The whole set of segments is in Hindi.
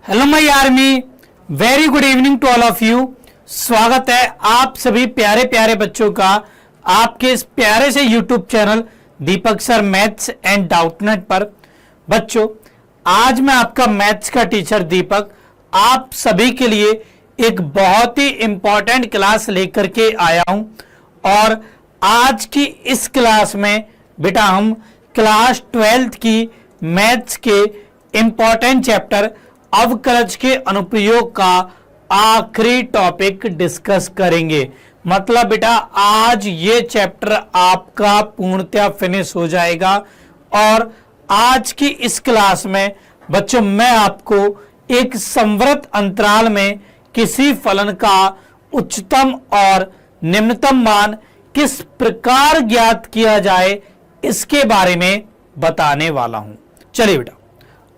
Hello my army, very good evening to all of you. स्वागत है आप सभी प्यारे प्यारे बच्चों का आपके इस प्यारे से YouTube channel Deepak sir maths and Doubtnut पर। बच्चों, आज मैं आपका मैथ्स का टीचर दीपक आप सभी के लिए एक बहुत ही इंपॉर्टेंट क्लास लेकर के आया हूं और आज की इस क्लास में बेटा हम क्लास 12th की मैथ्स के इंपॉर्टेंट चैप्टर अवकलज के अनुप्रयोग का आखिरी टॉपिक डिस्कस करेंगे। मतलब बेटा आज ये चैप्टर आपका पूर्णतः फिनिश हो जाएगा और आज की इस क्लास में बच्चों मैं आपको एक संवृत अंतराल में किसी फलन का उच्चतम और निम्नतम मान किस प्रकार ज्ञात किया जाए इसके बारे में बताने वाला हूं। चलिए बेटा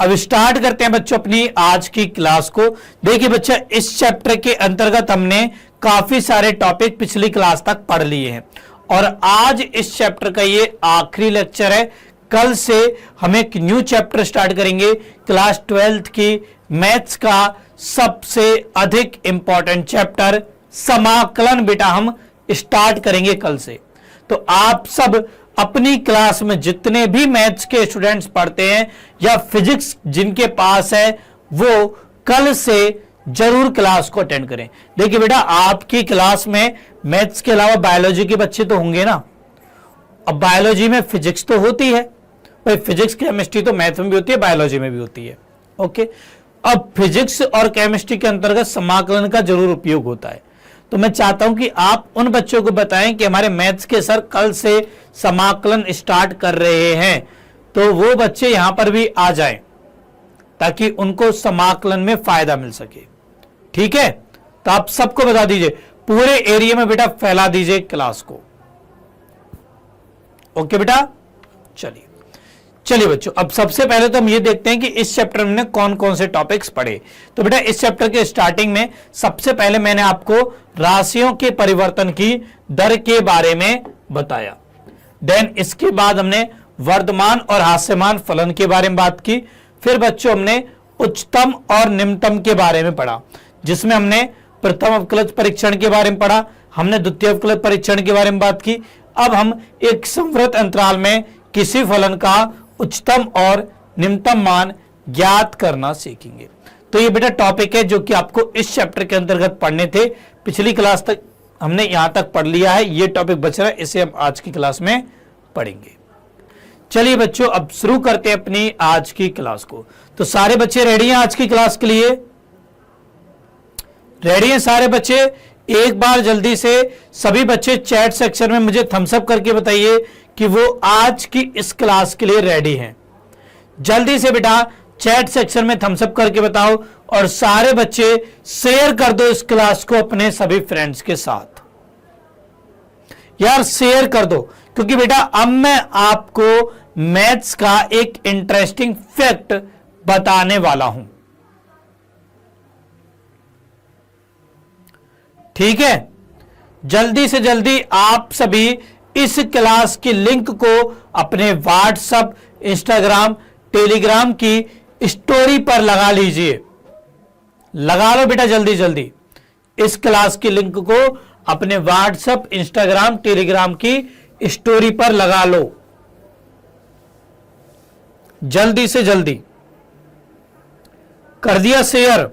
अब स्टार्ट करते हैं बच्चों अपनी आज की क्लास को। देखिए बच्चा, इस चैप्टर के अंतर्गत हमने काफी सारे टॉपिक पिछली क्लास तक पढ़ लिए हैं और आज इस चैप्टर का ये आखिरी लेक्चर है। कल से हम एक न्यू चैप्टर स्टार्ट करेंगे, क्लास 12th की मैथ्स का सबसे अधिक इंपॉर्टेंट चैप्टर समाकलन बेटा हम स्टार्ट करेंगे कल से। तो आप सब अपनी क्लास में जितने भी मैथ्स के स्टूडेंट्स पढ़ते हैं या फिजिक्स जिनके पास है वो कल से जरूर क्लास को अटेंड करें। देखिए बेटा, आपकी क्लास में मैथ्स के अलावा बायोलॉजी के बच्चे तो होंगे ना। अब बायोलॉजी में फिजिक्स तो होती है भाई, फिजिक्स केमिस्ट्री तो मैथ में भी होती है, बायोलॉजी में भी होती है। ओके, अब फिजिक्स और केमिस्ट्री के अंतर्गत समाकलन का जरूर उपयोग होता है। तो मैं चाहता हूं कि आप उन बच्चों को बताएं कि हमारे मैथ्स के सर कल से समाकलन स्टार्ट कर रहे हैं, तो वो बच्चे यहां पर भी आ जाएं ताकि उनको समाकलन में फायदा मिल सके। ठीक है, तो आप सबको बता दीजिए, पूरे एरिया में बेटा फैला दीजिए क्लास को। ओके बेटा, चलिए बच्चों, अब सबसे पहले तो हम ये देखते हैं कि इस चैप्टर में कौन कौन से टॉपिक्स पढ़े। तो बेटा इस चैप्टर के स्टार्टिंग में सबसे पहले मैंने आपको राशियों के परिवर्तन की दर के बारे में बताया। देन इसके बाद हमने वर्धमान और हास्यमान फलन के बारे में बात की। फिर बच्चों हमने उच्चतम और निम्नतम के बारे में पढ़ा, जिसमें हमने प्रथम अवकलज परीक्षण के बारे में पढ़ा, हमने द्वितीय अवकलज परीक्षण के बारे में बात की। अब हम एक संवृत अंतराल में किसी फलन का उच्चतम और निम्नतम मान ज्ञात करना सीखेंगे। तो ये बेटा टॉपिक है जो कि आपको इस चैप्टर के अंतर्गत पढ़ने थे। पिछली क्लास तक हमने यहां तक पढ़ लिया है, ये टॉपिक बच रहा है, इसे हम आज की क्लास में पढ़ेंगे। चलिए बच्चों, अब शुरू करते हैं अपनी आज की क्लास को। तो सारे बच्चे रेडी हैं आज की क्लास के लिए? रेडी हैं सारे बच्चे? एक बार जल्दी से सभी बच्चे चैट सेक्शन में मुझे थम्स अप करके बताइए कि वो आज की इस क्लास के लिए रेडी हैं। जल्दी से बेटा चैट सेक्शन में थम्स अप करके बताओ और सारे बच्चे शेयर कर दो इस क्लास को अपने सभी फ्रेंड्स के साथ। यार शेयर कर दो, क्योंकि बेटा अब मैं आपको मैथ्स का एक इंटरेस्टिंग फैक्ट बताने वाला हूं। ठीक है, जल्दी से जल्दी आप सभी इस क्लास की लिंक को अपने व्हाट्सएप, इंस्टाग्राम, टेलीग्राम की स्टोरी पर लगा लीजिए। लगा लो बेटा जल्दी जल्दी, इस क्लास की लिंक को अपने व्हाट्सएप, इंस्टाग्राम, टेलीग्राम की स्टोरी पर लगा लो। जल्दी से जल्दी कर दिया शेयर?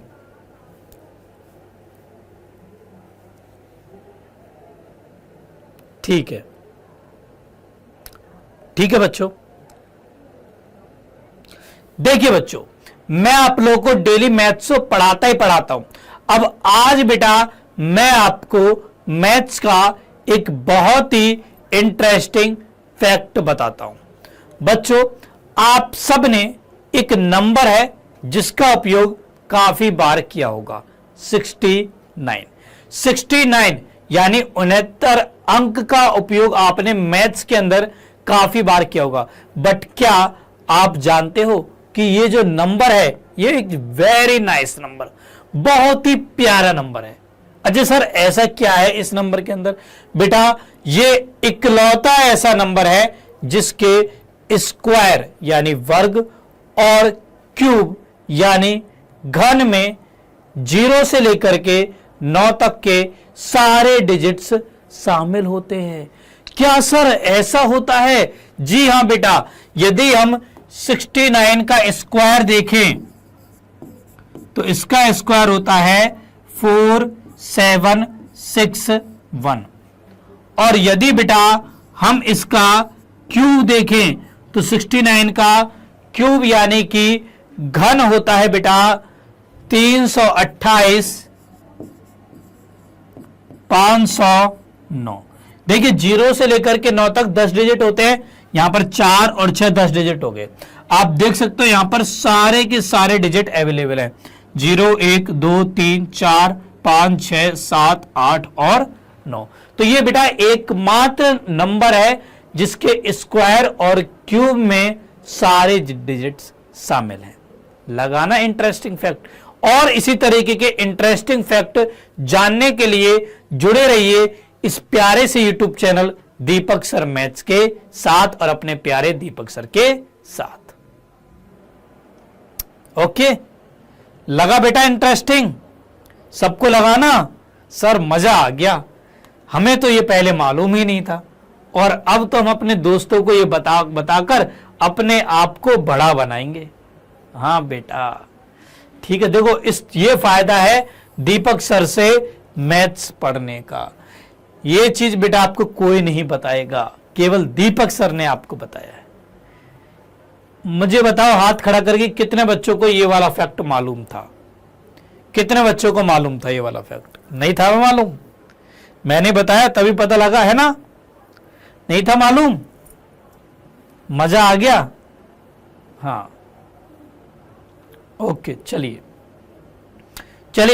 ठीक है, ठीक है बच्चों। देखिए बच्चों, मैं आप लोगों को डेली मैथ्स को पढ़ाता ही पढ़ाता हूं। अब आज बेटा मैं आपको मैथ्स का एक बहुत ही इंटरेस्टिंग फैक्ट बताता हूं। बच्चों, आप सब ने एक नंबर है जिसका उपयोग काफी बार किया होगा, 69 यानी 69 अंक का उपयोग आपने मैथ्स के अंदर काफी बार किया होगा। बट क्या आप जानते हो कि ये जो नंबर है ये एक वेरी नाइस नंबर, बहुत ही प्यारा नंबर है। अच्छा सर ऐसा क्या है इस नंबर के अंदर? बेटा ये इकलौता ऐसा नंबर है जिसके स्क्वायर यानी वर्ग और क्यूब यानी घन में 0 से लेकर के 9 तक के सारे डिजिट्स शामिल होते हैं। क्या सर ऐसा होता है? जी हां बेटा, यदि हम 69 का स्क्वायर देखें तो इसका स्क्वायर होता है 4761, और यदि बेटा हम इसका क्यूब देखें तो 69 का क्यूब यानी कि घन होता है बेटा 328,509। देखिए 0 से लेकर के 9 तक 10 डिजिट होते हैं, यहां पर 4 और 6 10 डिजिट हो गए। आप देख सकते हो यहां पर सारे के सारे डिजिट अवेलेबल है, 0 1 2 3 4 5 6 7 8 और 9। तो ये बेटा एकमात्र नंबर है जिसके स्क्वायर और क्यूब में सारे डिजिट्स शामिल हैं। लगाना इंटरेस्टिंग फैक्ट। और इसी तरीके के इंटरेस्टिंग फैक्ट जानने के लिए जुड़े रहिए इस प्यारे से यूट्यूब चैनल दीपक सर मैथ्स के साथ और अपने प्यारे दीपक सर के साथ। ओके, लगा बेटा इंटरेस्टिंग? सबको लगा ना? सर मजा आ गया, हमें तो ये पहले मालूम ही नहीं था, और अब तो हम अपने दोस्तों को ये बताकर अपने आप को बड़ा बनाएंगे। हाँ बेटा, ठीक है। देखो ये फायदा है दीपक सर से मैथ्स पढ़ने का। ये चीज बेटा आपको कोई नहीं बताएगा, केवल दीपक सर ने आपको बताया है। मुझे बताओ हाथ खड़ा करके कितने बच्चों को ये वाला फैक्ट मालूम था? कितने बच्चों को मालूम था ये वाला फैक्ट? नहीं था मालूम? मैंने बताया तभी पता लगा है ना? नहीं था मालूम? मजा आ गया? हाँ ओके, चलिए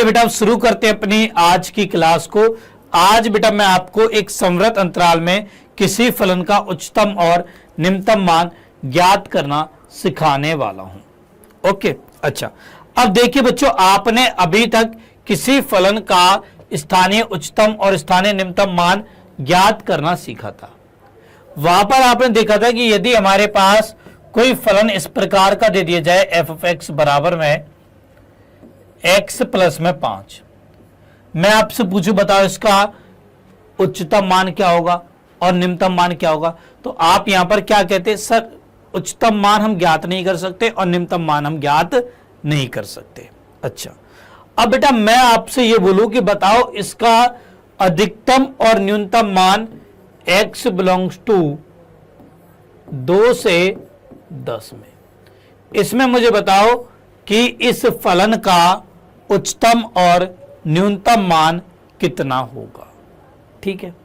बेटा अब शुरू करते हैं अपनी आज की क्लास को। आज बेटा मैं आपको एक संवृत अंतराल में किसी फलन का उच्चतम और निम्नतम मान ज्ञात करना सिखाने वाला हूं। ओके, अच्छा अब देखिए बच्चों, आपने अभी तक किसी फलन का स्थानीय उच्चतम और स्थानीय निम्नतम मान ज्ञात करना सीखा था। वहां पर आपने देखा था कि यदि हमारे पास कोई फलन इस प्रकार का दे दिया जाए f(x) बराबर में x प्लस में 5, मैं आपसे पूछूं बताओ इसका उच्चतम मान क्या होगा और निम्नतम मान क्या होगा? तो आप यहां पर क्या कहते हैं? सर उच्चतम मान हम ज्ञात नहीं कर सकते और निम्नतम मान हम ज्ञात नहीं कर सकते। अच्छा, अब बेटा मैं आपसे यह बोलूं कि बताओ इसका अधिकतम और न्यूनतम मान x बिलोंग्स टू 2 से 10 में, इसमें मुझे बताओ कि इस फलन का उच्चतम और न्यूनतम मान कितना होगा। ठीक है,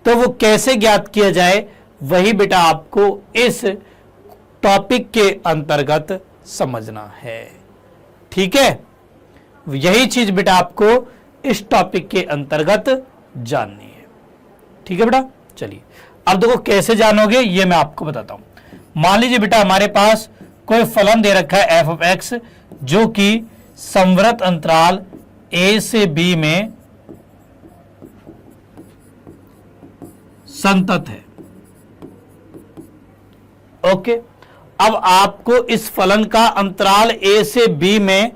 तो वो कैसे ज्ञात किया जाए वही बेटा आपको इस टॉपिक के अंतर्गत समझना है। ठीक है, यही चीज बेटा आपको इस टॉपिक के अंतर्गत जाननी है। ठीक है बेटा, चलिए अब देखो कैसे जानोगे ये मैं आपको बताता हूं। मान लीजिए बेटा हमारे पास कोई फलन दे रखा है f(x) जो कि संवृत अंतराल a से b में संतत है। ओके, अब आपको इस फलन का अंतराल a से b में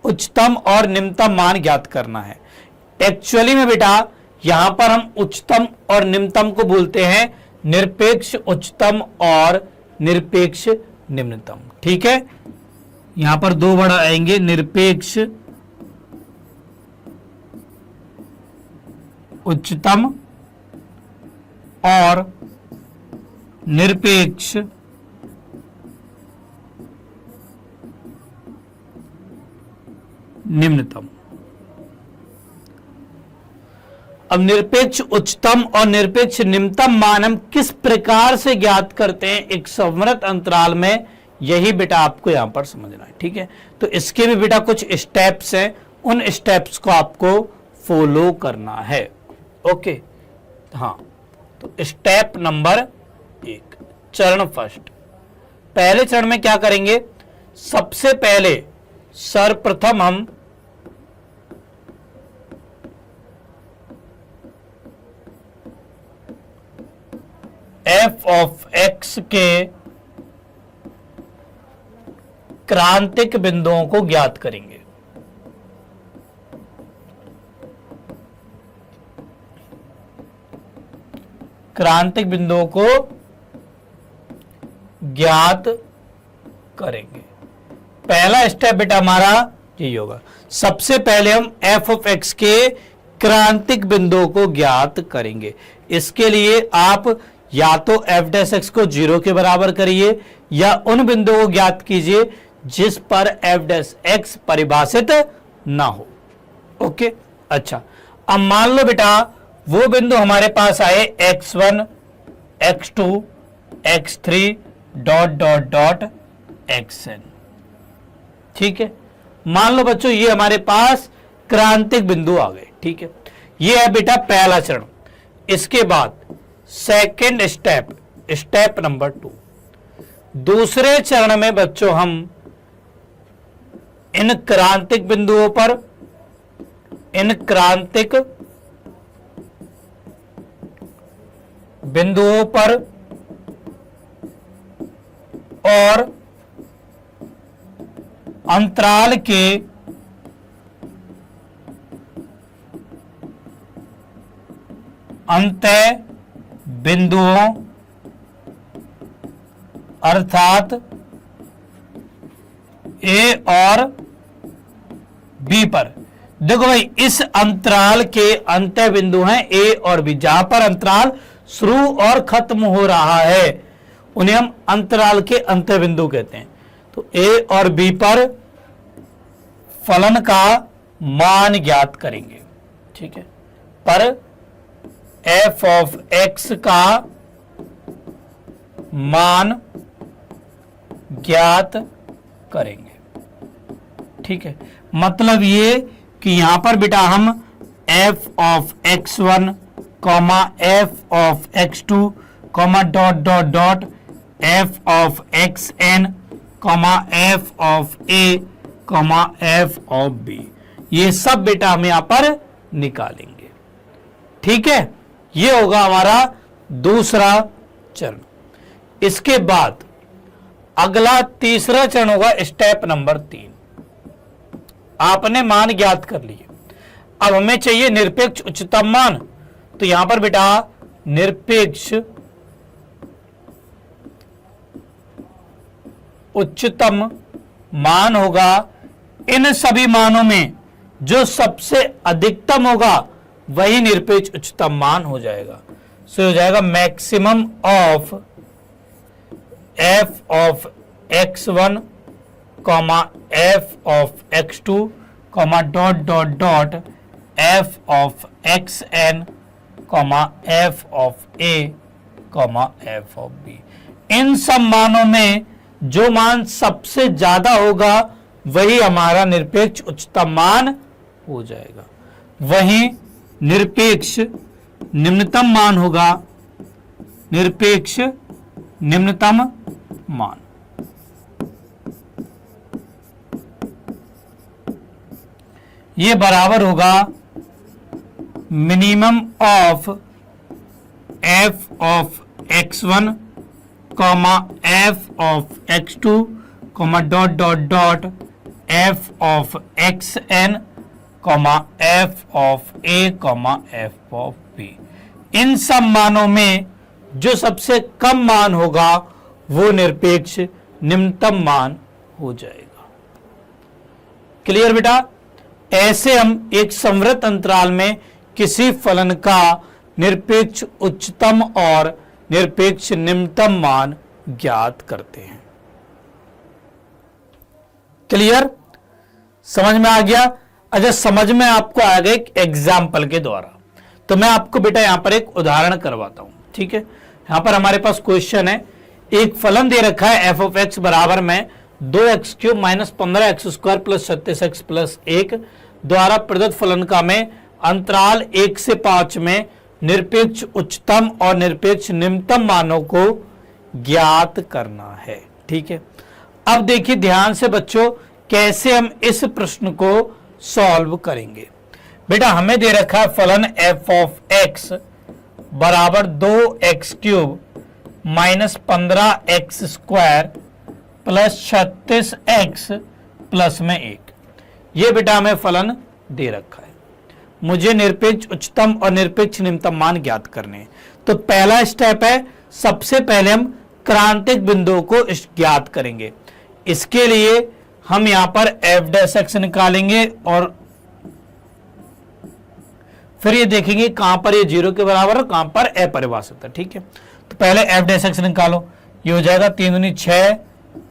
उच्चतम और निम्नतम मान ज्ञात करना है। एक्चुअली में बेटा यहां पर हम उच्चतम और निम्नतम को बोलते हैं निरपेक्ष उच्चतम और निरपेक्ष निम्नतम। ठीक है, यहां पर दो वर्ड आएंगे, निरपेक्ष उच्चतम और निरपेक्ष निम्नतम। अब निरपेक्ष उच्चतम और निरपेक्ष निम्नतम मान हम किस प्रकार से ज्ञात करते हैं एक संवृत अंतराल में, यही बेटा आपको यहां पर समझना है। ठीक है, तो इसके भी बेटा कुछ स्टेप्स हैं, उन स्टेप्स को आपको फॉलो करना है। ओके, हाँ, तो स्टेप नंबर 1, चरण फर्स्ट। पहले चरण में क्या करेंगे? सबसे पहले सर्वप्रथम हम f(x) के क्रांतिक बिंदुओं को ज्ञात करेंगे। क्रांतिक बिंदुओं को ज्ञात करेंगे। पहला स्टेप बेटा हमारा यही होगा, सबसे पहले हम एफ ऑफ एक्स के क्रांतिक बिंदुओं को ज्ञात करेंगे। इसके लिए आप या तो एफ डैश एक्स को 0 के बराबर करिए या उन बिंदुओं को ज्ञात कीजिए जिस पर एफ डैश एक्स परिभाषित ना हो। ओके, अच्छा, अब मान लो बेटा वो बिंदु हमारे पास आए x1, x2, x3 dot dot dot xn। ठीक है, मान लो बच्चों ये हमारे पास क्रांतिक बिंदु आ गए। ठीक है, ये है बेटा पहला चरण। इसके बाद सेकेंड स्टेप, स्टेप नंबर 2, दूसरे चरण में बच्चों हम इन क्रांतिक बिंदुओं पर, इन क्रांतिक बिंदुओं पर और अंतराल के अंतः बिंदुओं अर्थात ए और बी पर, देखो भाई इस अंतराल के अंतः बिंदु हैं ए और बी, जहां पर अंतराल शुरू और खत्म हो रहा है उन्हें हम अंतराल के अंतः बिंदु कहते हैं। तो ए और बी पर फलन का मान ज्ञात करेंगे। ठीक है, पर एफ ऑफ एक्स का मान ज्ञात करेंगे। ठीक है, मतलब ये कि यहां पर बेटा हम F of x1 comma F of x2 comma dot dot dot F of xn comma F of a comma F of b, ये सब बेटा हम यहां पर निकालेंगे। ठीक है, ये होगा हमारा दूसरा चरण। इसके बाद अगला तीसरा चरण होगा स्टेप नंबर 3। आपने मान ज्ञात कर लिए, अब हमें चाहिए निरपेक्ष उच्चतम मान। तो यहां पर बेटा निरपेक्ष उच्चतम मान होगा इन सभी मानों में जो सबसे अधिकतम होगा वही निरपेक्ष उच्चतम मान हो जाएगा। सो हो जाएगा maximum of F of x1 comma F of x2 comma dot dot dot F of xn comma F of a comma F of b। इन सब मानों में जो मान सबसे ज्यादा होगा वही हमारा निरपेक्ष उच्चतम मान हो जाएगा। वही निरपेक्ष निम्नतम मान होगा, निरपेक्ष निम्नतम मान। ये बराबर होगा minimum of F of x1 comma F of x2 comma dot dot dot F of xn comma F of a comma F of b। इन सब मानों में जो सबसे कम मान होगा वो निरपेक्ष निम्नतम मान हो जाएगा। क्लियर बेटा? ऐसे हम एक संवृत अंतराल में किसी फलन का निरपेक्ष उच्चतम और निरपेक्ष निम्नतम मान ज्ञात करते हैं। क्लियर? समझ में आ गया? अच्छा, समझ में आपको आ गया एक एग्जाम्पल के द्वारा। तो मैं आपको बेटा यहां पर एक उदाहरण करवाता हूं। ठीक है, यहां पर हमारे पास क्वेश्चन है, एक फलन दे रखा है एफ ऑफ एक्स बराबर में 2x³ minus 15x² plus 36x plus 1 द्वारा प्रदत्त फलन का में अंतराल 1 से 5 में निरपेक्ष उच्चतम और निरपेक्ष निम्नतम मानों को ज्ञात करना है। ठीक है, अब देखिए ध्यान से बच्चों कैसे हम इस प्रश्न को सॉल्व करेंगे। बेटा हमें दे रखा है फलन एफ ऑफ एक्स बराबर 2x³ minus 15x² plus 36x plus में 1। ये बेटा हमें फलन दे रखा है। मुझे निरपेक्ष उच्चतम और निरपेक्ष निम्नतम मान ज्ञात करने हैं। तो पहला स्टेप है, सबसे पहले हम क्रांतिक बिंदुओं को ज्ञात करेंगे। इसके लिए हम यहां पर एफ डैश एक्स निकालेंगे और फिर ये देखेंगे कहां पर ये 0 के बराबर और कहां पर अपरिभाषित है। ठीक है, तो पहले एफ डैश एक्स निकालो। ये हो जाएगा 3 दूनी 6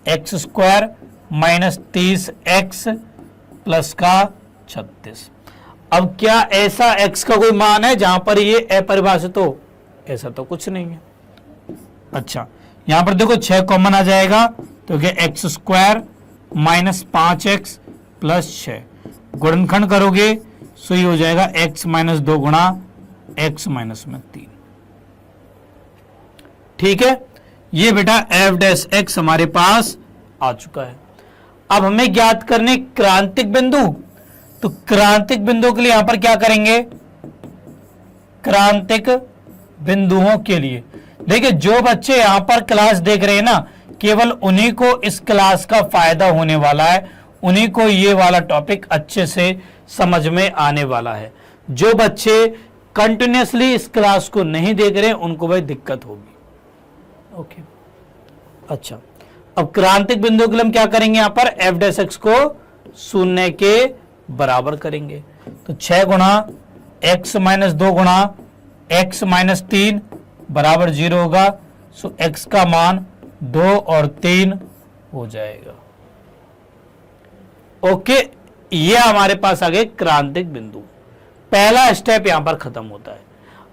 x square minus 30 x plus का 36। अब क्या ऐसा x का कोई मान है जहां पर ये अपरिभाषित हो? ऐसा तो कुछ नहीं है। अच्छा, यहां पर देखो 6 कॉमन आ जाएगा, तो क्या x square minus 5x plus 6 गुणनखंड करोगे सो ये हो जाएगा x माइनस 2 गुणा x माइनस में 3। ठीक है, ये बेटा एफ डैश एक्स हमारे पास आ चुका है। अब हमें ज्ञात करने क्रांतिक बिंदु, तो क्रांतिक बिंदु के लिए यहां पर क्या करेंगे? क्रांतिक बिंदुओं के लिए देखिए, जो बच्चे यहां पर क्लास देख रहे हैं ना, केवल उन्हीं को इस क्लास का फायदा होने वाला है, उन्हीं को ये वाला टॉपिक अच्छे से समझ में आने वाला है। जो बच्चे कंटिन्यूअसली इस क्लास को नहीं देख रहे उनको भाई दिक्कत होगी। ओके, अच्छा, अब क्रांतिक बिंदु के लिए हम क्या करेंगे? यहां पर एफ डैश एक्स को 0 के बराबर करेंगे। तो 6 गुणा एक्स माइनस 2 गुणा एक्स माइनस 3 बराबर 0 होगा। सो एक्स का मान 2 और 3 हो जाएगा। ओके, ये हमारे पास आ गए क्रांतिक बिंदु। पहला स्टेप यहां पर खत्म होता है।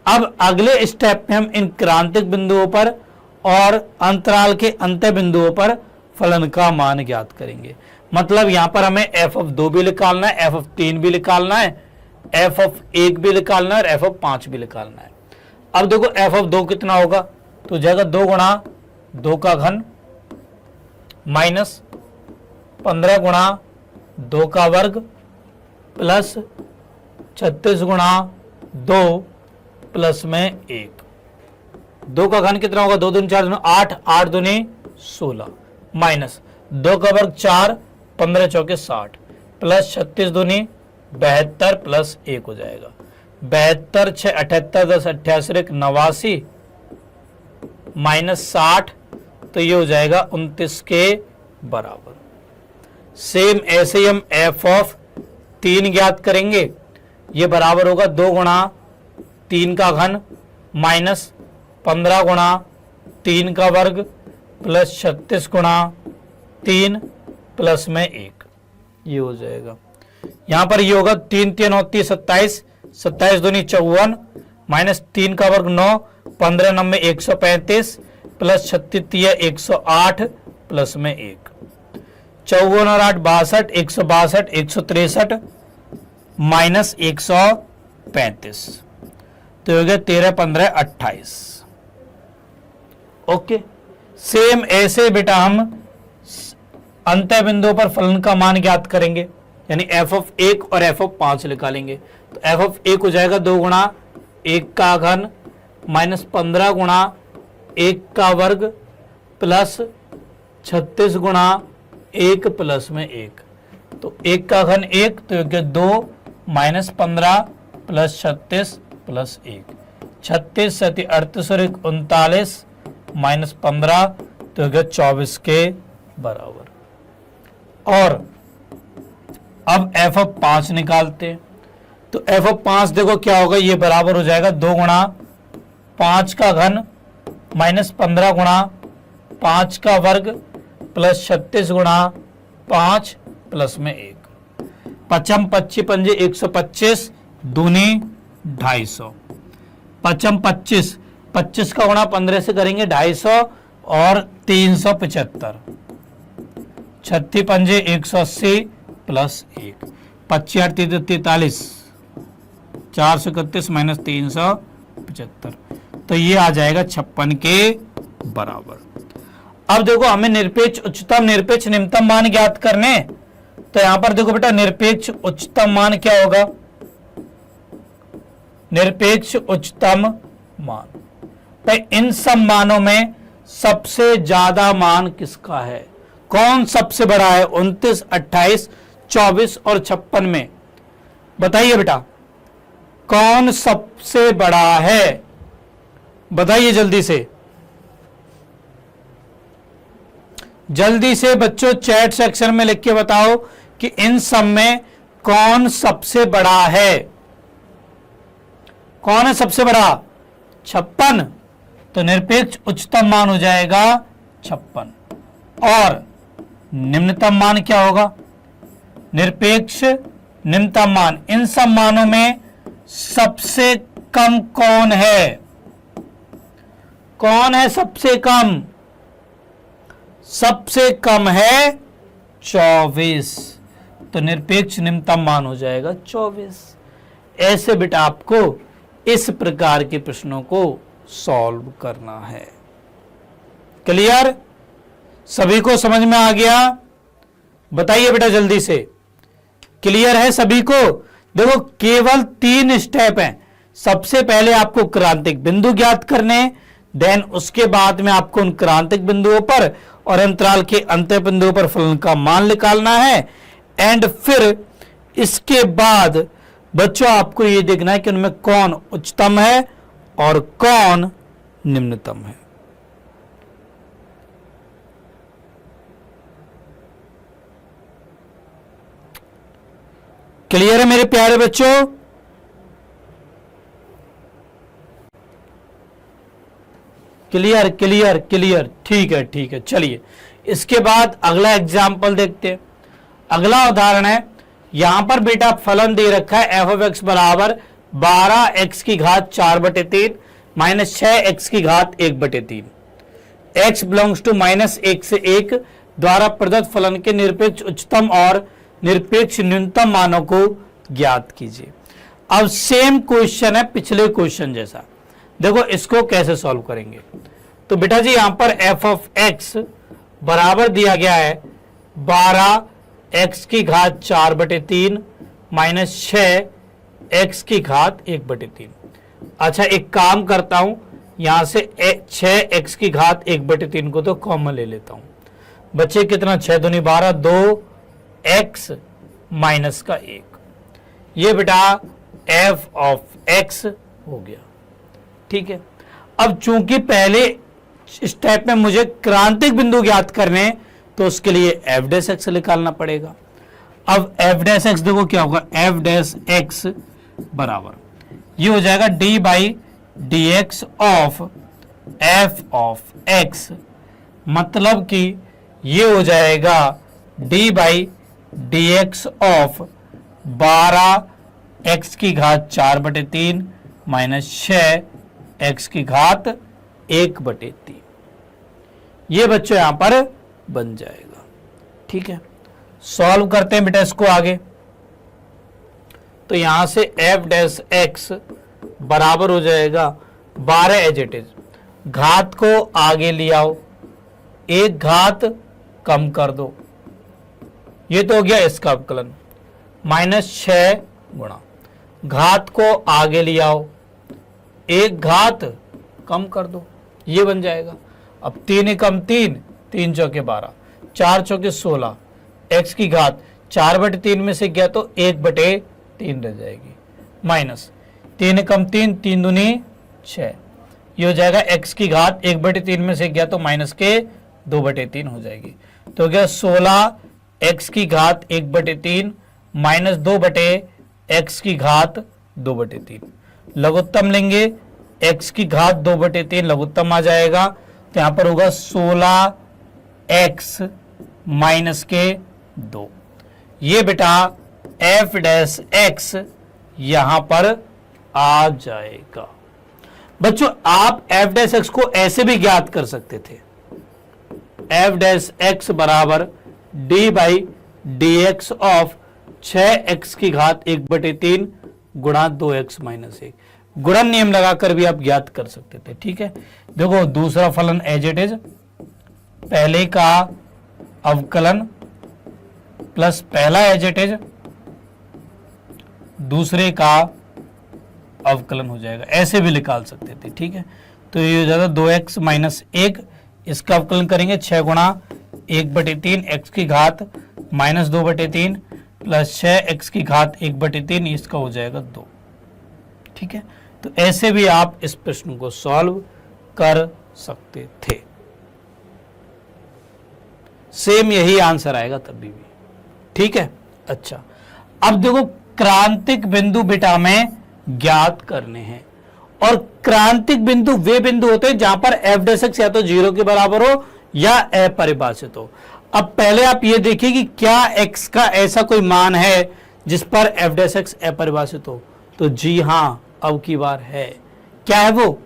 अब अगले स्टेप में हम इन क्रांतिक बिंदुओं पर और अंतराल के अंत्य बिंदुओं पर फलन का मान ज्ञात करेंगे। मतलब यहां पर हमें f(2) भी निकालना है, f(3) भी निकालना है, f(1) भी निकालना है और f(5) भी निकालना है। अब देखो f(2) कितना होगा? तो जाएगा 2 गुणा 2 का घन माइनस 15 गुणा 2 का वर्ग प्लस 36 गुणा 2 प्लस में 1। 2 का घन कितना होगा? 2 दूनी 4 दूनी 8, 8 दूनी 16 माइनस 2 का वर्ग 4, 15 चौके 60 प्लस 36 दूनी 72 प्लस 1 हो जाएगा। 72 6 78 10 88 1 89 माइनस 60, तो ये हो जाएगा 29 के बराबर। सेम ऐसे ही हम f(3) ज्ञात करेंगे। ये बराबर होगा 2 गुणा 3 का घन माइनस 15 गुणा 3 का वर्ग प्लस 36 गुणा 3 प्लस में 1, ये हो जाएगा। यहां पर ये होगा 3 3 9 27, 27 दूनी 54 माइनस 3 का वर्ग 9, 15 9 135 प्लस 36 108 प्लस में 1, 54 और 8 62, 162 163 माइनस 135, तो हो गया 13 15 28। ओके, सेम ऐसे बेटा हम अंत्य बिंदुओं पर फलन का मान ज्ञात करेंगे, यानी f(1) और f(5) निकालेंगे। तो f(1) हो जाएगा 2 गुणा 1 का घन माइनस 15 गुणा 1 का वर्ग प्लस 36 गुणा 1 प्लस में 1, तो 1 का घन 1, तो 2 माइनस 15 प्लस 36 प्लस 1, 36 37 38 और 1 39 माइनस 15, तो 24 के बराबर। और अब f(5) निकालते हैं। तो f(5) देखो क्या होगा? ये बराबर हो जाएगा 2 गुणा 5 का घन माइनस 15 गुणा 5 का वर्ग प्लस 36 गुणा 5 प्लस में 1, 5 25 पंजे 125 दूनी 250, 5 25, 25 का गुणा 15 से करेंगे 250 और 375, 36 पंजे 180 प्लस 1, 25 8 43, 431 माइनस 375, तो ये आ जाएगा 56 के बराबर। अब देखो हमें निरपेक्ष उच्चतम निरपेक्ष निम्नतम मान ज्ञात करने, तो यहां पर देखो बेटा निरपेक्ष उच्चतम मान क्या होगा? निरपेक्ष उच्चतम मान, तो इन सब मानों में सबसे ज्यादा मान किसका है? कौन सबसे बड़ा है? 29, 28, 24 और 56 में बताइए बेटा, कौन सबसे बड़ा है? बताइए जल्दी से, जल्दी से बच्चों चैट सेक्शन में लिख के बताओ कि इन सब में कौन सबसे बड़ा है? कौन है सबसे बड़ा? 56। तो निरपेक्ष उच्चतम मान हो जाएगा 56 और निम्नतम मान क्या होगा? निरपेक्ष निम्नतम मान। इन सब मानों में सबसे कम कौन है? कौन है सबसे कम? सबसे कम है 24। तो निरपेक्ष निम्नतम मान हो जाएगा 24। ऐसे बेटा आपको इस प्रकार के प्रश्नों को सॉल्व करना है। क्लियर? सभी को समझ में आ गया? बताइए बेटा जल्दी से, क्लियर है सभी को? देखो केवल 3 स्टेप हैं। सबसे पहले आपको क्रांतिक बिंदु ज्ञात करने, देन उसके बाद में आपको उन क्रांतिक बिंदुओं पर और अंतराल के अंत्य बिंदुओं पर फलन का मान निकालना है। एंड फिर इसके बाद बच्चों आपको यह देखना है कि उनमें कौन उच्चतम है और कौन निम्नतम है। क्लियर है मेरे प्यारे बच्चों? क्लियर क्लियर क्लियर, ठीक है ठीक है। चलिए इसके बाद अगला एग्जाम्पल देखते हैं। अगला उदाहरण है, यहां पर बेटा फलन दे रखा है एफ ऑफ एक्स बराबर 12x की घात 4/3 माइनस 6x की घात 1/3। x बिलोंग्स टू -1 से 1 द्वारा प्रदत्त फलन के निरपेक्ष उच्चतम और निरपेक्ष न्यूनतम मानों को ज्ञात कीजिए। अब सेम क्वेश्चन है पिछले क्वेश्चन जैसा। देखो इसको कैसे सॉल्व करेंगे। तो बेटा जी यहां पर एफ ऑफ एक्स बराबर दिया गया है 12x की घात 4/3 माइनस 6x की घात 1/3। अच्छा एक काम करता हूं, यहां से 6x की घात 1/3 को तो कॉमन ले लेता हूं। बच्चे कितना? 6 दूनी 12, 2x माइनस का 1। ये बेटा एफ ऑफ एक्स हो गया। ठीक है। अब चूंकि पहले स्टेप में मुझे क्रांतिक बिंदु ज्ञात करने, तो उसके लिए एफ डैश एक्स निकालना पड़ेगा। अब एफ डैश एक्स देखो क्या होगा, एफ डैश एक्स बराबर ये हो जाएगा D by D x of F of x, मतलब कि ये हो जाएगा D by D x of 12x की घात 4/3 माइनस 6x की घात 1/3। ये बच्चों यहां पर बन जाएगा। ठीक है, सॉल्व करते हैं बेटा इसको आगे। तो यहां से एफ डैश एक्स बराबर हो जाएगा 12 एज इट इज, घात को आगे ले आओ, एक घात कम कर दो, ये तो हो गया इसका अवकलन, माइनस 6 गुणा, घात को आगे ले आओ, एक घात कम कर दो, ये बन जाएगा। अब 3 एकम 3, 3 चौके 12, 4 चौके 16, एक्स की घात 4/3 में से गया तो 1/3 रह जाएगी, माइनस 3 एकम 3, 3 दूनी 6, ये हो जाएगा एक्स की घात 1/3 में से गया तो माइनस के 2/3 हो जाएगी। तो क्या 16 एक्स की घात 1/3 माइनस 2/x की घात 2/3, लघुत्तम लेंगे, x की घात 2/3 लघुत्तम आ जाएगा, तो यहां पर होगा 16x माइनस के 2। ये बेटा एफ डैश एक्स यहां पर आ जाएगा। बच्चों आप एफ डैश एक्स को ऐसे भी ज्ञात कर सकते थे, एफ डैश एक्स बराबर D by D x of 6x की घात 1/3 गुणा 2x माइनस 1, गुणन नियम लगाकर भी आप ज्ञात कर सकते थे। ठीक है, देखो दूसरा फलन एज इट इज, पहले का अवकलन प्लस पहला एज इट इज, दूसरे का अवकलन हो जाएगा, ऐसे भी निकाल सकते थे। ठीक है, तो ये हो जाएगा 2x माइनस 1, इसका अवकलन करेंगे 6 गुणा 1/3 x की घात माइनस 2/3 प्लस 6 x की घात 1/3, इसका हो जाएगा 2। ठीक है, तो ऐसे भी आप इस प्रश्न को सॉल्व कर सकते थे। सेम यही आंसर आएगा तभी भी, ठीक है। अच्छा, अब देखो क्रांतिक बिंदु बेटा में ज्ञात करने हैं, और क्रांतिक बिंदु वे बिंदु होते हैं जहां पर एफ डैश एक्स या तो 0 के बराबर हो या अपरिभाषित हो। अब पहले आप ये देखिए कि क्या x का ऐसा कोई मान है जिस पर एफ डैश एक्स अपरिभाषित हो, तो जी हां, अब की बार है। क्या है वो?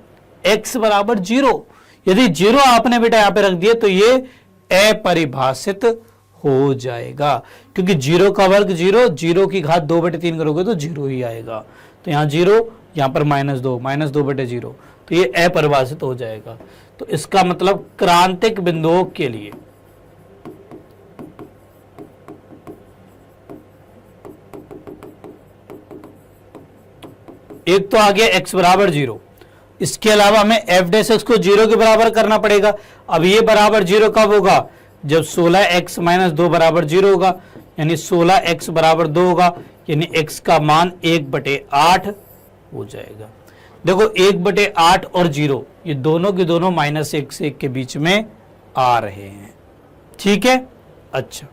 x बराबर 0। यदि 0 आपने बेटा यहां पे रख दिया तो ये अपरिभाषित हो जाएगा, क्योंकि 0 का वर्ग 0, 0 की घात 2/3 करोगे तो 0 ही आएगा। तो यहां 0, यहां पर -2 2/0, तो ये अपरिभाषित हो जाएगा। तो इसका मतलब क्रांतिक बिंदुओं के लिए एक तो आ गया x बराबर 0, इसके अलावा हमें एफ डैश एक्स को 0 के बराबर करना पड़ेगा। अब ये बराबर 0 कब होगा? जब 16x - 2 बराबर 0 होगा, यानी 16x बराबर 2 होगा, यानी x का मान 1/8 हो जाएगा। देखो 1/8 और 0 ये दोनों के दोनों -1 से 1 के बीच में आ रहे हैं, ठीक है। अच्छा,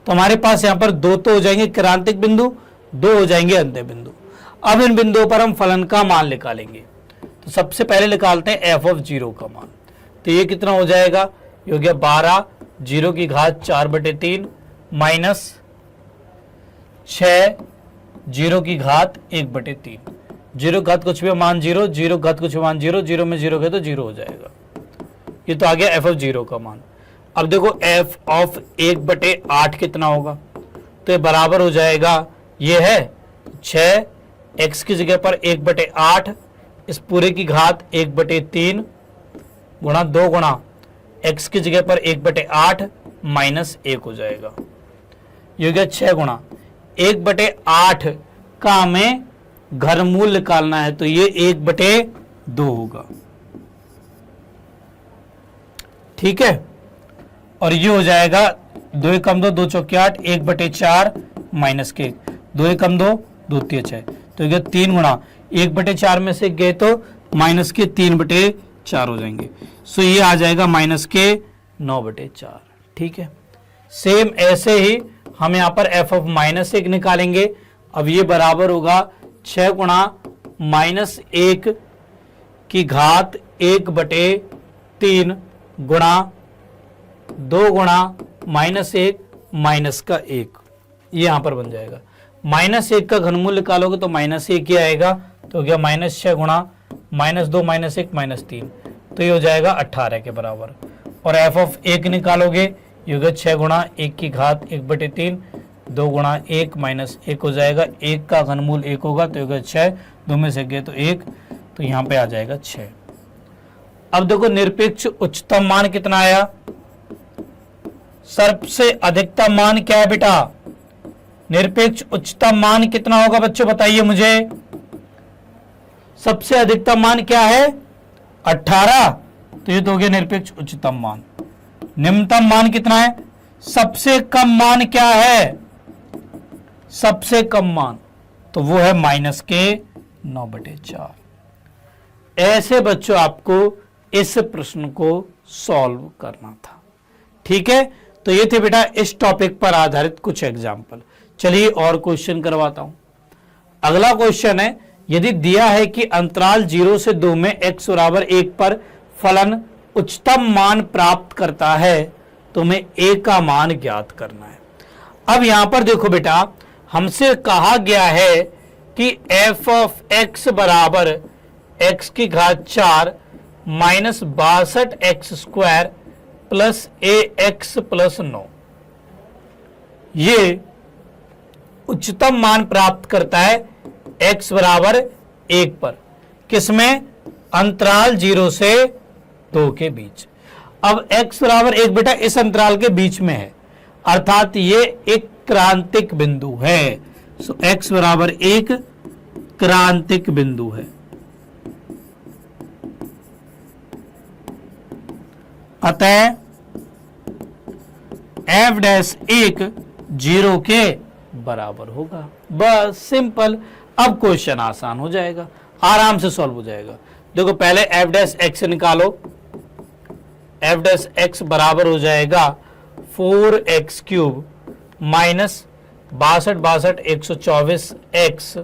तो हमारे पास यहां पर 2 तो हो जाएंगे क्रांतिक बिंदु, 2 हो जाएंगे अंत्य बिंदु। अब इन बिंदुओं पर हम फलन का मान निकालेंगे। तो सबसे पहले निकालते हैं f ऑफ 0 का मान। तो ये कितना हो जाएगा? ये हो गया 12, 0 की घात 4/3 माइनस 6, 0 की घात 1/3। 0 घात कुछ भी मान 0, 0 घात कुछ मान 0, 0 में 0 गए तो 0 हो जाएगा। ये तो आ गया f ऑफ 0 का मान। अब देखो f ऑफ 1/8 कितना होगा? तो ये बराबर हो जाएगा, ये है 6, x की जगह पर 1/8, इस पूरे की घात 1/3 गुणा 2 गुणा x की जगह पर 1/8 -1 हो जाएगा। ये हो गया 6 गुणा 1/8 का हमें घनमूल निकालना है, तो ये 1/2 होगा, ठीक है। और ये हो जाएगा 2 एकम 2, 2 चौके 8, 1/4 माइनस के 2 एकम 2, 2 तिया 6, तो ये 3 गुणा 1/4 में से गए तो माइनस के 3/4 हो जाएंगे। सो ये आ जाएगा माइनस के 9/4, ठीक है। सेम ऐसे ही हम यहाँ पर f ऑफ -1 निकालेंगे। अब ये बराबर होगा 6 गुणा -1 की घात 1/3 गुणा 2 गुणा -1 माइनस का 1, ये यहां पर बन जाएगा। -1 का घनमूल निकालोगे तो -1 ही आएगा, तो हो गया -6 गुणा -2 -1 -3, तो ये हो जाएगा 18 के बराबर। और f ऑफ 1 निकालोगे, ये हो गया 6 गुणा 1 की घात 1/3, 2 गुणा 1 -1 हो जाएगा, 1 का घनमूल 1 होगा, तो हो गया 6, 2 में से गए तो 1, तो यहाँ पे आ जाएगा 6। अब देखो निरपेक्ष उच्चतम मान कितना आया? सबसे अधिकतम मान क्या है बेटा? निरपेक्ष उच्चतम मान कितना होगा बच्चों, बताइए मुझे। सबसे अधिकतम मान क्या है? 18, तो ये तो हो गया निरपेक्ष उच्चतम मान। निम्नतम मान कितना है? सबसे कम मान क्या है? सबसे कम मान तो वो है -9/4। ऐसे बच्चों आपको इस प्रश्न को सॉल्व करना था, ठीक है। तो ये थे बेटा इस टॉपिक पर आधारित कुछ एग्जाम्पल। चलिए और क्वेश्चन करवाता हूं। अगला क्वेश्चन है, यदि दिया है कि अंतराल 0 से 2 में x बराबर 1 पर फलन उच्चतम मान प्राप्त करता है तो हमें a का मान ज्ञात करना है। अब यहां पर देखो बेटा, हमसे कहा गया है कि f ऑफ x बराबर x की घात 4 minus 62x² plus ax plus 9, ये उच्चतम मान प्राप्त करता है x बराबर 1 पर, किसमें? अंतराल 0 से 2 के बीच। अब x बराबर 1 बेटा इस अंतराल के बीच में है, अर्थात ये एक क्रांतिक बिंदु है। सो x बराबर 1 क्रांतिक बिंदु है। अतः f डैश 1 0 के बराबर होगा। बस सिंपल। अब क्वेश्चन आसान हो जाएगा। आराम से सॉल्व हो जाएगा। देखो पहले एफ डैश एक्स निकालो, एफ डैश एक्स बराबर हो जाएगा 4x cube minus 62 124 X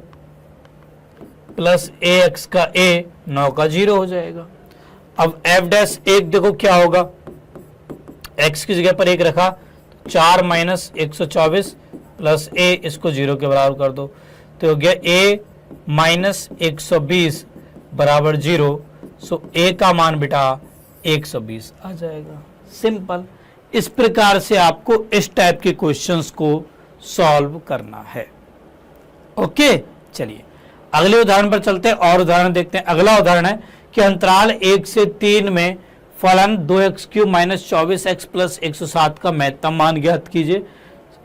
plus A X का ए 9 का 0 हो जाएगा। अब एफ डैश एक देखो क्या होगा, x की जगह पर एक रखा, 4 माइनस 124 प्लस ए, इसको 0 के बराबर कर दो तो हो गया a माइनस 120 बराबर 0। सो a का मान बेटा 120 आ जाएगा। सिंपल। इस प्रकार से आपको इस टाइप के क्वेश्चंस को सॉल्व करना है। ओके, चलिए अगले उदाहरण पर चलते हैं और उदाहरण देखते हैं। अगला उदाहरण है कि अंतराल 1 से 3 में फलन 2x cube minus 24x plus 107 का महत्तम मान ज्ञात कीजिए।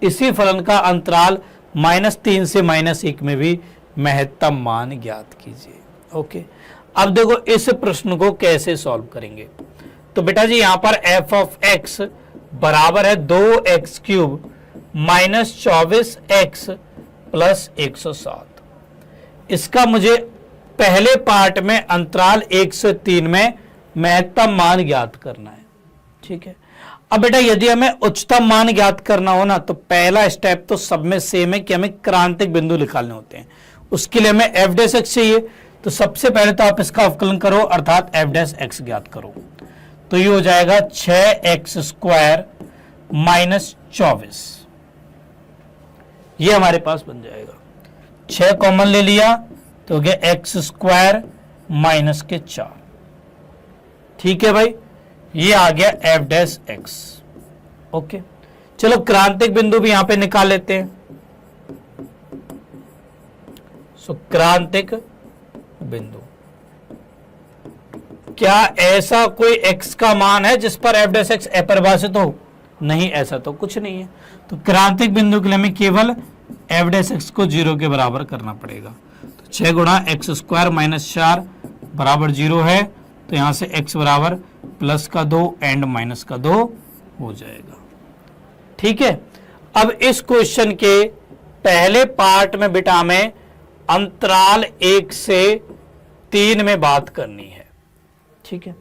इसी फलन का अंतराल -3 से -1 में भी महत्तम मान ज्ञात कीजिए। ओके, अब देखो इस प्रश्न को कैसे सॉल्व करेंगे। तो बेटा जी यहां पर f ऑफ x बराबर है 2x cube minus 24x plus 107। इसका मुझे पहले पार्ट में अंतराल 1 से 3 में महत्तम मान ज्ञात करना है। ठीक है, अब बेटा यदि हमें उच्चतम मान ज्ञात करना हो ना तो पहला स्टेप तो सब में सेम है कि हमें क्रांतिक बिंदु निकालने होते हैं। उसके लिए हमें एफ डैश एक्स चाहिए। तो सबसे पहले तो आप इसका अवकलन करो अर्थात एफ डैश एक्स ज्ञात करो। तो ये हो जाएगा 6x स्क्वायर माइनस 24, ये हमारे पास बन जाएगा। 6 कॉमन ले लिया तो हो गया एक्स स्क्वायर माइनस के 4। ठीक है भाई, ये आ गया एफ डैश एक्स। ओके, चलो क्रांतिक बिंदु भी यहां पे निकाल लेते हैं। सो क्रांतिक बिंदु, क्या ऐसा कोई x का मान है जिस पर एफ डैश एक्स अपरिभाषित हो? नहीं, ऐसा तो कुछ नहीं है। तो क्रांतिक बिंदु के लिए हमें केवल एफ डैश एक्स को 0 के बराबर करना पड़ेगा। तो 6 गुणा एक्स स्क्वायर माइनस 4 बराबर 0 है, तो यहां से x बराबर प्लस का 2 एंड माइनस का 2 हो जाएगा। ठीक है, अब इस क्वेश्चन के पहले पार्ट में बेटा हमें अंतराल 1 से 3 में बात करनी है। ठीक है,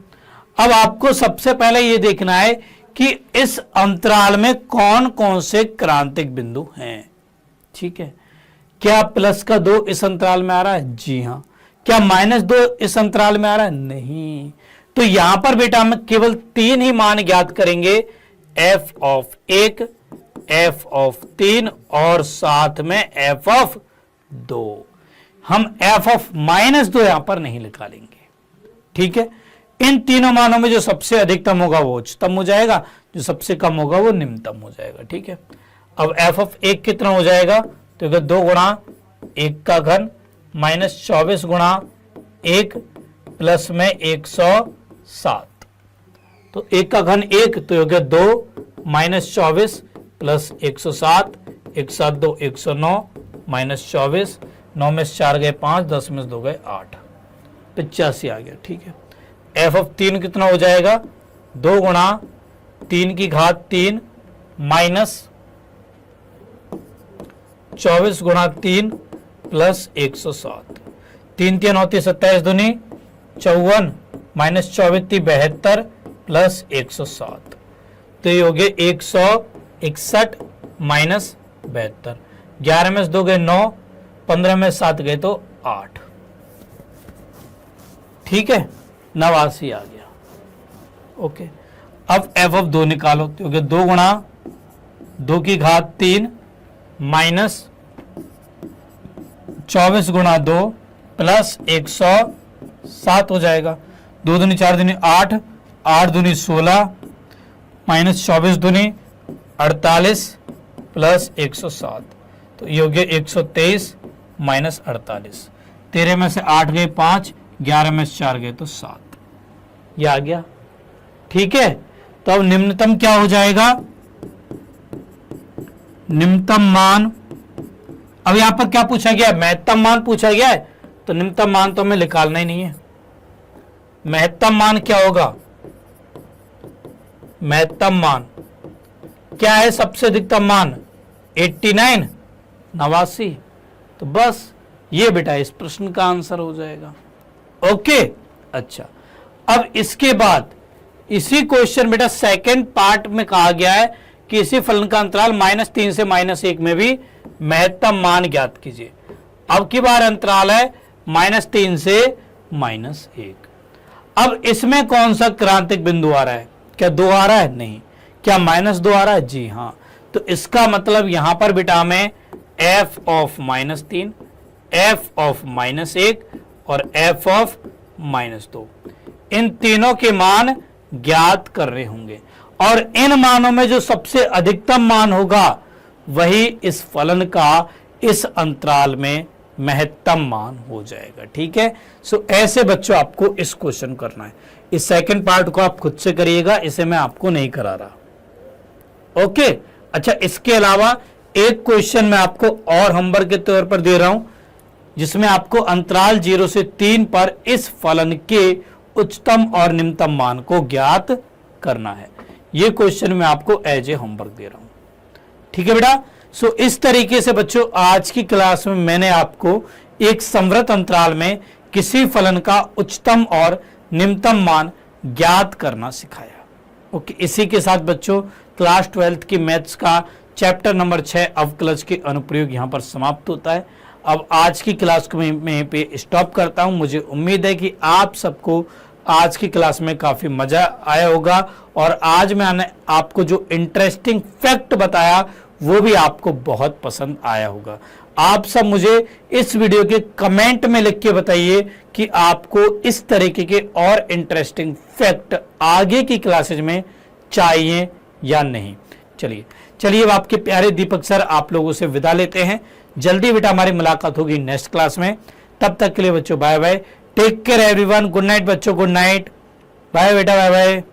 अब आपको सबसे पहले यह देखना है कि इस अंतराल में कौन कौन से क्रांतिक बिंदु हैं। ठीक है, क्या प्लस का 2 इस अंतराल में आ रहा है? जी हां। क्या -2 इस अंतराल में आ रहा है? नहीं। तो यहां पर बेटा हम केवल 3 ही मान ज्ञात करेंगे, f ऑफ 1, f ऑफ 3 और साथ में f ऑफ 2। हम f ऑफ -2 यहां पर नहीं निकालेंगे। ठीक है, इन तीनों मानों में जो सबसे अधिकतम होगा वो उच्चतम हो जाएगा, जो सबसे कम होगा वो निम्नतम हो जाएगा। ठीक है, अब f ऑफ 1 कितना हो जाएगा? तो 2 गुणा 1 का घन माइनस 24 गुणा 1 प्लस में 107। तो 1 का घन 1 तो हो गया 2 माइनस 24 प्लस 107, 1 7 2 109 माइनस 24, 9 में से 4 गए 5, 10 में से 2 गए 8, 85 आ गया। ठीक है, एफ ऑफ 3 कितना हो जाएगा? 2 गुणा 3 की घात 3 माइनस 24 गुणा 3 प्लस 107, 3 3 होती 27 दूनी 54 माइनस 24 72 प्लस 107। तो ये हो गए 161 माइनस 72, 11 में से 2 गए 9, 15 में 7 गए तो 8। ठीक है, 89 आ गया। ओके, अब एफ ऑफ 2 निकालो। तो 2 गुणा 2 की घात 3 माइनस 24 गुणा 2 प्लस 107 हो जाएगा। 2 दूनी 4 दूनी 8, 8 दूनी 16 माइनस 24 दूनी 48 प्लस 107। तो ये हो गया 123 माइनस 48। 13 में से 8 गए 5, 11 में से 4 गए तो 7, ये आ गया। ठीक है, तो अब निम्नतम क्या हो जाएगा? निम्नतम मान, अब यहां पर क्या पूछा गया है? महत्तम मान पूछा गया है, तो निम्नतम मान तो हमें निकालना ही नहीं है। महत्तम मान क्या होगा? महत्तम मान क्या है? सबसे अधिकतम मान 89, 89। तो बस ये बेटा इस प्रश्न का आंसर हो जाएगा। ओके, अच्छा। अब इसके बाद इसी क्वेश्चन बेटा सेकंड पार्ट में कहा गया है कि इसी फलन का अंतराल -3 से -1 में भी महत्तम मान ज्ञात कीजिए। अब की बार अंतराल है -3 से -1। अब इसमें कौन सा क्रांतिक बिंदु आ रहा है? क्या 2 आ रहा है? नहीं। क्या -2 आ रहा है? जी हाँ। तो इसका मतलब यहां पर बेटा हमें f ऑफ -3, f ऑफ -1 और f ऑफ -2 इन तीनों के मान ज्ञात कर रहे होंगे, और इन मानों में जो सबसे अधिकतम मान होगा वही इस फलन का इस अंतराल में महत्तम मान हो जाएगा। ठीक है, सो ऐसे बच्चों आपको इस क्वेश्चन करना है। इस सेकंड पार्ट को आप खुद से करिएगा, इसे मैं आपको नहीं करा रहा। ओके, अच्छा। इसके अलावा एक क्वेश्चन मैं आपको और होमवर्क के तौर पर दे रहा हूं, जिसमें आपको अंतराल 0 से 3 पर इस फलन के उच्चतम और निम्नतम मान को ज्ञात करना है। यह क्वेश्चन मैं आपको एज ए होमवर्क दे रहा हूं। ठीक है बेटा, सो इस तरीके से बच्चों आज की क्लास में मैंने आपको एक संवृत अंतराल में किसी फलन का उच्चतम और निम्नतम मान ज्ञात करना सिखाया। ओके, इसी के साथ बच्चों क्लास 12th की मैथ्स का चैप्टर नंबर 6 अवकलज के अनुप्रयोग यहां पर समाप्त होता है। अब आज की क्लास को मैं यहीं पे स्टॉप करता हूं। मुझे उम्मीद है कि आप सबको आज की क्लास में काफी मजा आया होगा, और आज मैंने आपको जो इंटरेस्टिंग फैक्ट बताया वो भी आपको बहुत पसंद आया होगा। आप सब मुझे इस वीडियो के कमेंट में लिख के बताइए कि आपको इस तरीके के और इंटरेस्टिंग फैक्ट आगे की क्लासेज में चाहिए या नहीं। चलिए अब आपके प्यारे दीपक सर आप लोगों से विदा लेते हैं। जल्दी बेटा हमारी मुलाकात होगी नेक्स्ट क्लास में। तब तक के लिए बच्चों bye bye, take care everyone, good night बच्चों, गुड नाइट, बाय बेटा, बाय बाय।